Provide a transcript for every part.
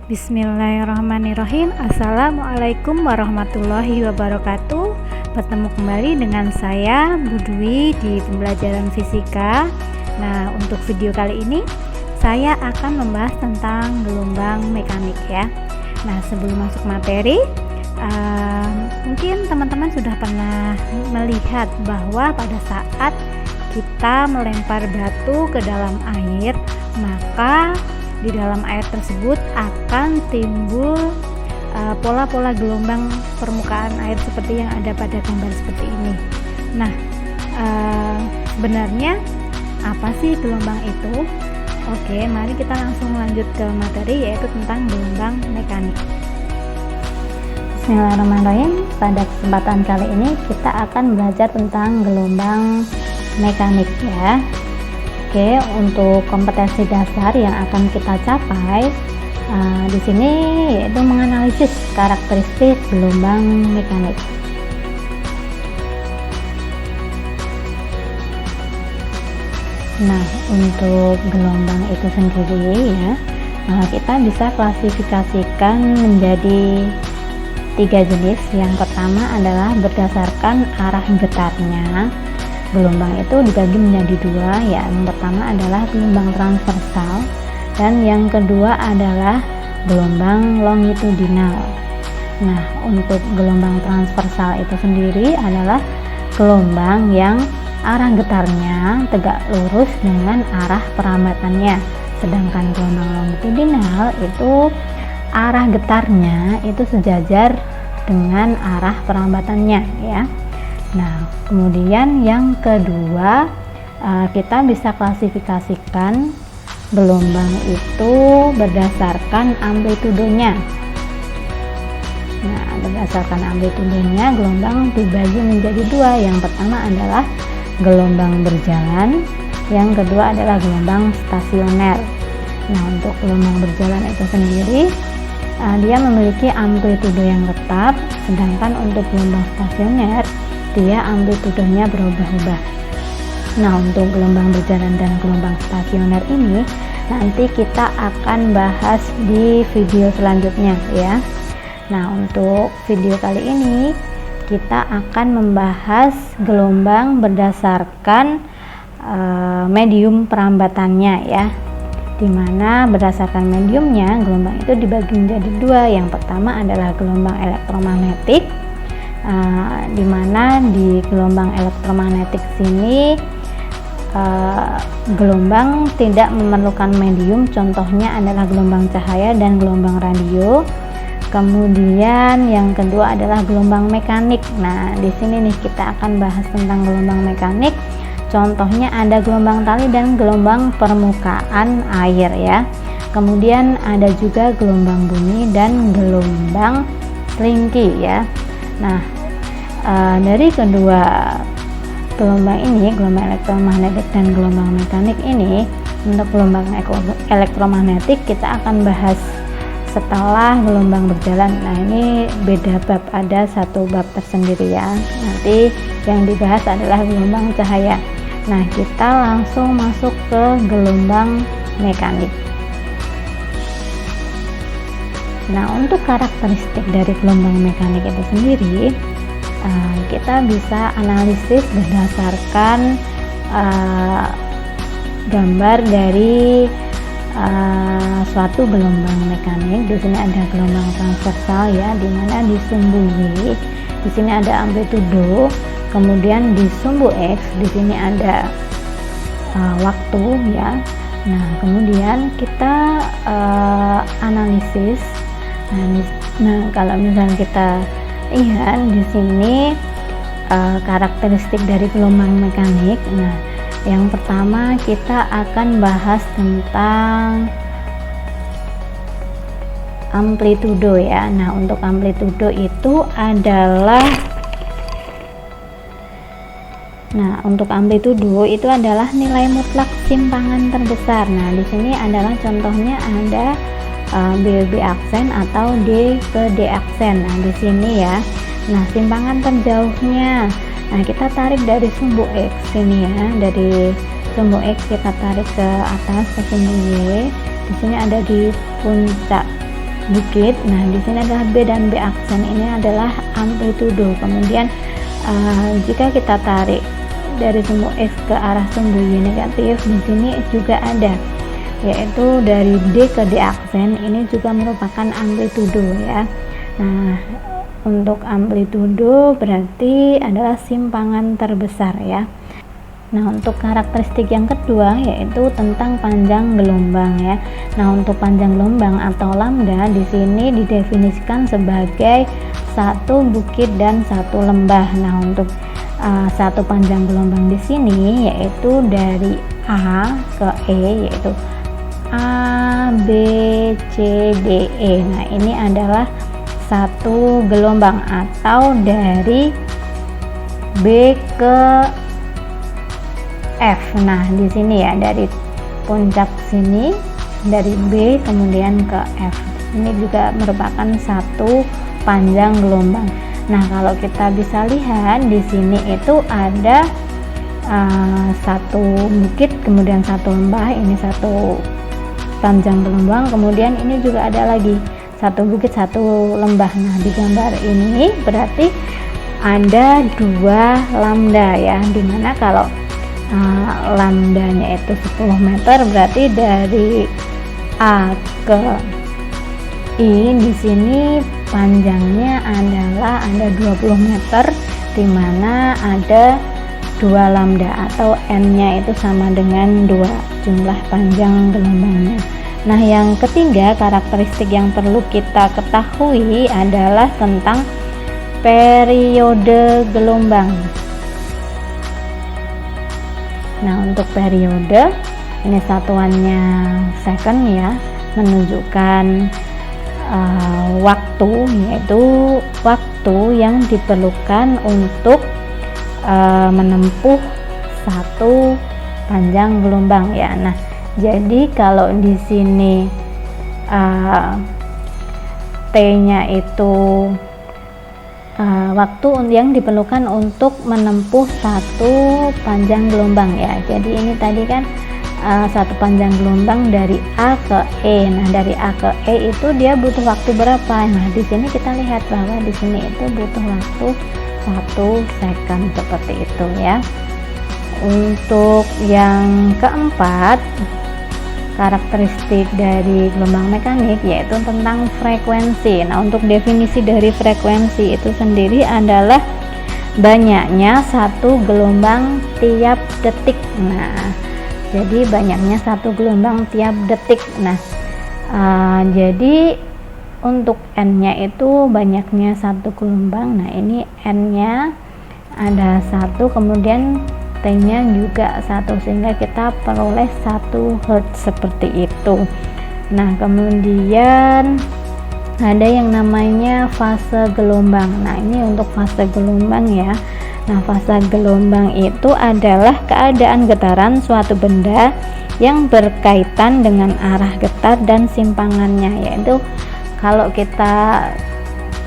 Bismillahirrahmanirrahim. Assalamualaikum warahmatullahi wabarakatuh. Bertemu kembali dengan saya Bu Dwi di pembelajaran fisika. Nah, untuk video kali ini saya akan membahas tentang gelombang mekanik ya. Nah, sebelum masuk materi, mungkin teman-teman sudah pernah melihat bahwa pada saat kita melempar batu ke dalam air, maka di dalam air tersebut akan timbul pola-pola gelombang permukaan air seperti yang ada pada gambar seperti ini. Nah, sebenarnya apa sih gelombang itu? Oke, mari kita langsung lanjut ke materi, yaitu tentang gelombang mekanik. Bismillahirrahmanirrahim. Pada kesempatan kali ini kita akan belajar tentang gelombang mekanik ya. Oke, untuk kompetensi dasar yang akan kita capai di sini yaitu menganalisis karakteristik gelombang mekanik. Nah, untuk gelombang itu sendiri ya, kita bisa klasifikasikan menjadi 3 jenis. Yang pertama adalah berdasarkan arah getarnya. Gelombang itu dibagi menjadi 2, ya. Yang pertama adalah gelombang transversal dan yang kedua adalah gelombang longitudinal. Nah, untuk gelombang transversal itu sendiri adalah gelombang yang arah getarnya tegak lurus dengan arah perambatannya. Sedangkan gelombang longitudinal itu arah getarnya itu sejajar dengan arah perambatannya ya. Nah, kemudian yang kedua, kita bisa klasifikasikan gelombang itu berdasarkan amplitudonya. Nah, berdasarkan amplitudonya gelombang dibagi menjadi 2. Yang pertama adalah gelombang berjalan, yang kedua adalah gelombang stasioner. Nah, untuk gelombang berjalan itu sendiri dia memiliki amplitudo yang tetap, sedangkan untuk gelombang stasioner dia amplitudonya berubah-ubah. Nah, untuk gelombang berjalan dan gelombang stasioner ini nanti kita akan bahas di video selanjutnya ya. Nah, untuk video kali ini kita akan membahas gelombang berdasarkan medium perambatannya ya, dimana berdasarkan mediumnya gelombang itu dibagi menjadi 2. Yang pertama adalah gelombang elektromagnetik, dimana di gelombang elektromagnetik sini gelombang tidak memerlukan medium, contohnya adalah gelombang cahaya dan gelombang radio. Kemudian yang kedua adalah gelombang mekanik. Nah, di sini nih kita akan bahas tentang gelombang mekanik. Contohnya ada gelombang tali dan gelombang permukaan air ya. Kemudian ada juga gelombang bumi dan gelombang selingki ya. Nah, dari kedua gelombang ini, gelombang elektromagnetik dan gelombang mekanik ini, untuk gelombang elektromagnetik kita akan bahas setelah gelombang berjalan. Nah, ini beda bab, ada satu bab tersendiri ya. Nanti yang dibahas adalah gelombang cahaya. Nah, kita langsung masuk ke gelombang mekanik. Nah, untuk karakteristik dari gelombang mekanik itu sendiri, kita bisa analisis berdasarkan gambar dari suatu gelombang mekanik. Di sini ada gelombang transversal ya, dimana di sumbu Y di sini ada amplitudo, kemudian di sumbu X di sini ada waktu ya. Nah, kemudian kita analisis. Nah, kalau misalnya kita lihat di sini karakteristik dari gelombang mekanik. Nah, yang pertama kita akan bahas tentang amplitudo ya. Nah, untuk amplitudo itu adalah nilai mutlak simpangan terbesar. Nah, di sini adalah contohnya ada BB aksen atau D ke D aksen. Nah, di sini ya. Nah, simpangan terjauhnya. Nah, kita tarik dari sumbu X ini ya, dari sumbu X kita tarik ke atas ke sumbu Y. Di sini ada di puncak bukit. Nah, di sini adalah B dan B aksen, ini adalah amplitudo. Kemudian jika kita tarik dari sumbu X ke arah sumbu Y negatif, di sini juga ada, yaitu dari D ke D aksen, ini juga merupakan amplitudo ya. Nah, untuk amplitudo berarti adalah simpangan terbesar ya. Nah, untuk karakteristik yang kedua yaitu tentang panjang gelombang ya. Nah, untuk panjang gelombang atau lambda di sini didefinisikan sebagai satu bukit dan satu lembah. Nah, untuk satu panjang gelombang di sini yaitu dari A ke E, yaitu A, B, C, D, E. Nah, ini adalah satu gelombang, atau dari B ke F. Nah, di sini ya, dari puncak sini dari B kemudian ke F, ini juga merupakan satu panjang gelombang. Nah, kalau kita bisa lihat di sini itu ada satu bukit kemudian satu lembah, ini satu panjang gelombang, kemudian ini juga ada lagi satu bukit satu lembah. Nah, di gambar ini berarti ada dua lambda ya, dimana kalau lambdanya itu 10 meter, berarti dari A ke I di sini panjangnya adalah ada 20 meter, dimana ada dua lambda atau n-nya itu sama dengan 2 jumlah panjang gelombangnya. Nah, yang ketiga karakteristik yang perlu kita ketahui adalah tentang periode gelombang. Nah, untuk periode ini satuannya second ya, menunjukkan waktu, yaitu waktu yang diperlukan untuk menempuh satu panjang gelombang ya. Nah, jadi kalau di sini T-nya itu waktu yang diperlukan untuk menempuh satu panjang gelombang ya. Jadi ini tadi kan satu panjang gelombang dari A ke E. Nah, dari A ke E itu dia butuh waktu berapa? Nah, di sini kita lihat bahwa di sini itu butuh waktu 1 second seperti itu ya. Untuk yang keempat karakteristik dari gelombang mekanik yaitu tentang frekuensi. Nah, untuk definisi dari frekuensi itu sendiri adalah banyaknya satu gelombang tiap detik. Nah, jadi banyaknya satu gelombang tiap detik. Nah, jadi untuk n-nya itu banyaknya satu gelombang. Nah, ini n-nya ada 1, kemudian T-nya juga 1, sehingga kita peroleh 1 Hz seperti itu. Nah, kemudian ada yang namanya fase gelombang. Nah, ini untuk fase gelombang ya. Nah, fase gelombang itu adalah keadaan getaran suatu benda yang berkaitan dengan arah getar dan simpangannya, yaitu kalau kita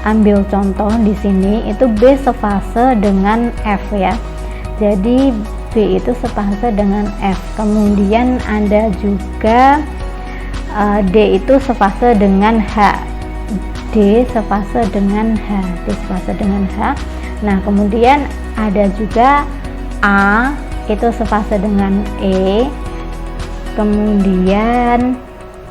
ambil contoh di sini itu B sefase dengan F ya. Jadi B itu sepase dengan F. Kemudian ada juga D itu sepase dengan H. D sepase dengan H. D sepase dengan H. Nah, kemudian ada juga A itu sepase dengan E. Kemudian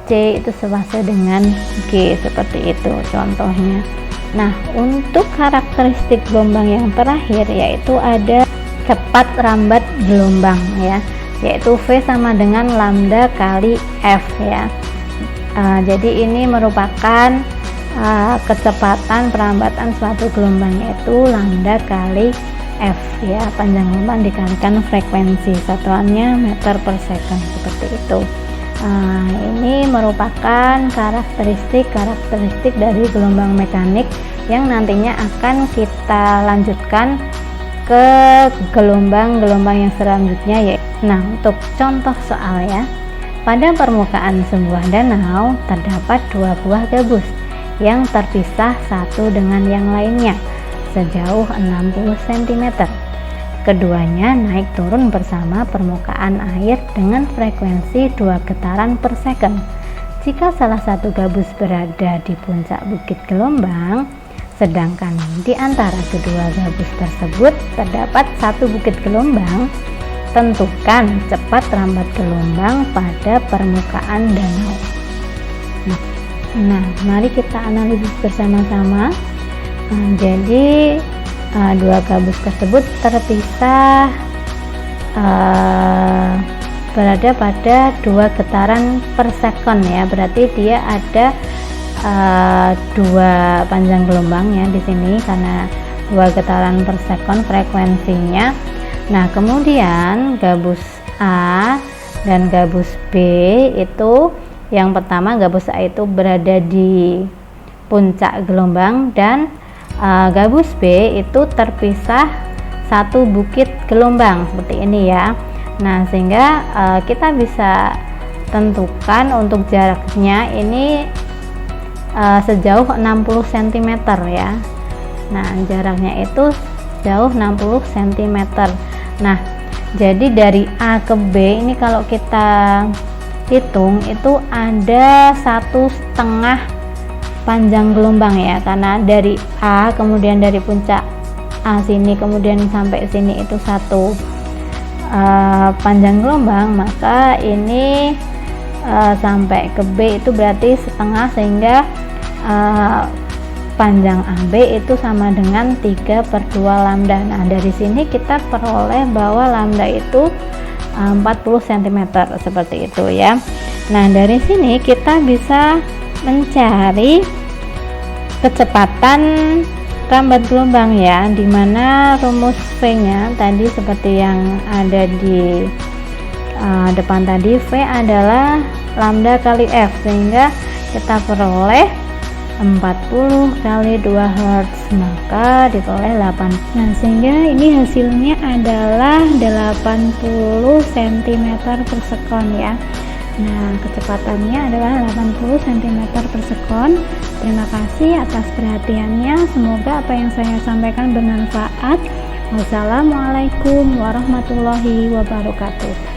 C itu sepase dengan G, seperti itu contohnya. Nah, untuk karakteristik gelombang yang terakhir yaitu ada cepat rambat gelombang ya, yaitu V sama dengan lambda kali F ya. Jadi ini merupakan kecepatan perambatan suatu gelombang, yaitu lambda kali F ya, panjang gelombang dikalikan frekuensi, satuannya meter per second, seperti itu. Ini merupakan karakteristik dari gelombang mekanik yang nantinya akan kita lanjutkan ke gelombang-gelombang yang selanjutnya ya. Nah, untuk contoh soal ya, pada permukaan sebuah danau terdapat 2 buah gabus yang terpisah satu dengan yang lainnya sejauh 60 cm. Keduanya naik turun bersama permukaan air dengan frekuensi 2 getaran per second. Jika salah satu gabus berada di puncak bukit gelombang, sedangkan di antara kedua gabus tersebut terdapat satu bukit gelombang, tentukan cepat lambat gelombang pada permukaan danau. Nah, mari kita analisis bersama-sama. Jadi dua gabus tersebut terpisah berada pada 2 getaran per sekon ya, berarti dia ada 2 panjang gelombang ya di sini karena 2 getaran per sekon frekuensinya. Nah, kemudian gabus A dan gabus B itu, yang pertama gabus A itu berada di puncak gelombang dan gabus B itu terpisah satu bukit gelombang seperti ini ya. Nah, sehingga kita bisa tentukan untuk jaraknya ini sejauh 60 cm ya. Nah, jaraknya itu jauh 60 cm. Nah, jadi dari A ke B ini kalau kita hitung itu ada 1,5 panjang gelombang ya, karena dari A kemudian dari puncak A sini kemudian sampai sini itu 1 panjang gelombang, maka ini sampai ke B itu berarti setengah, sehingga panjang AB itu sama dengan 3/2 lambda. Nah, dari sini kita peroleh bahwa lambda itu 40 cm seperti itu ya. Nah, dari sini kita bisa mencari kecepatan lambat gelombang ya, dimana rumus V-nya tadi seperti yang ada di depan tadi, V adalah lambda kali F, sehingga kita peroleh 40 kali 2 Hz, maka diperoleh 8. Nah, sehingga ini hasilnya adalah 80 cm per sekon ya. Nah, kecepatannya adalah 80 cm per sekon. Terima kasih atas perhatiannya. Semoga apa yang saya sampaikan bermanfaat. Wassalamualaikum warahmatullahi wabarakatuh.